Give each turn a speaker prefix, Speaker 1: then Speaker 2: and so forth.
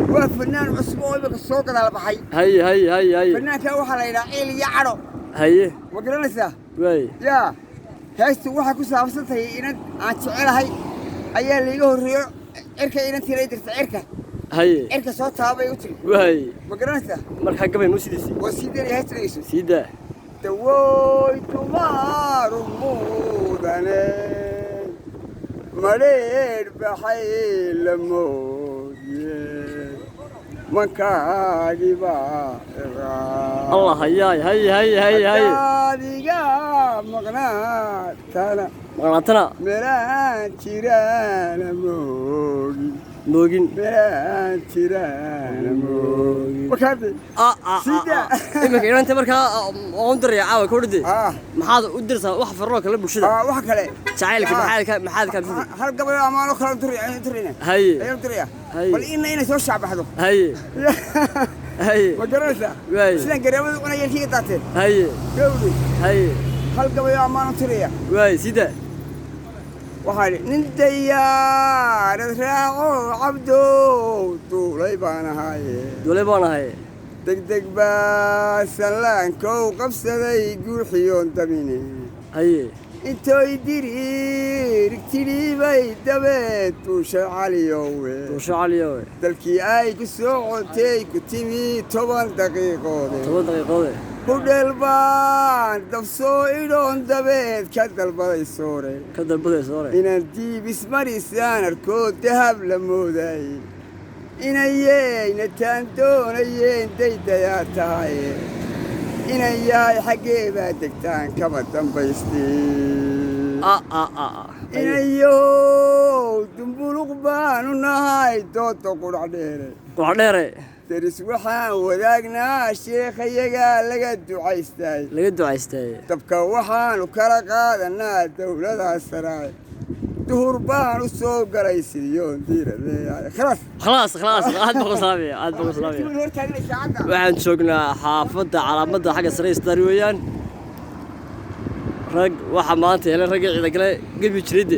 Speaker 1: وفنان عصبوي بالسوق على البحي
Speaker 2: هي
Speaker 1: فنان كان وحلا إلى عيل يعرو
Speaker 2: هي
Speaker 1: وقرنسه
Speaker 2: واي
Speaker 1: يا هايست waxa ku saabsantay inad aan jecelahay ayaa la iga horeeyo cirka inad tireedir cirka
Speaker 2: هي
Speaker 1: cirka soo taabay u tiri
Speaker 2: واي
Speaker 1: ma garanaysaa
Speaker 2: marka gabay noo sidii
Speaker 1: waa sidii haystrayso
Speaker 2: sida
Speaker 1: dawoy tumaru mudane mareer baxay lamoodiye mankaadiba
Speaker 2: الله هي
Speaker 1: adiga maqnaatana
Speaker 2: مغناطنا
Speaker 1: meelaan jirana moogin meelaan jirana moogin wakaadi sida
Speaker 2: imika inta markaa oon diray caawa ku dhidi maxaad u dirtaa wax farro kala bulshada
Speaker 1: wax kale
Speaker 2: jacaylka maxaad ka dhidi
Speaker 1: hal gabadh amaano kala dirina
Speaker 2: haye
Speaker 1: ayuu diraya bal inay soo shaabaxdo
Speaker 2: haye
Speaker 1: ma garanaysaa sidaan gareemada una yeelkiga daateen gawdi hal gabadh amaano tiraya
Speaker 2: sida
Speaker 1: waxaan nin diyaarad raaco cabdo duulay baan ahay degdeg baa sallaankow qabsaday guuxiyoon damine intoy dirigtidhiibay dabeed duusha caliyowe dalkii ay ku soo contay ku timi 10 daqiiqoode hudheel baan dabsoo idhoon dabeed ka dalbaday soore inaan diibis marisaan arkood dahab la mooday inayeyna taan doonayeen daydayaa tahay inan yahay xaggee baa degtaan kama dambaystiin inayow dumbuluq baanu nahay dooda qudhacdheere deris waxaan wadaagnaa sheekhayagaa laga ducaystay dabka waxaanu kala qaadanaa dowladaa saraay duhur baan u soo galay sidiyoon diiradeeyahay
Speaker 2: خلاص aad baa ku salaamay waxaan joognaa xaafadda calaamadda xagga sare istar weeyaan rag waxa maanta helay rag ciidan kale gabi jiride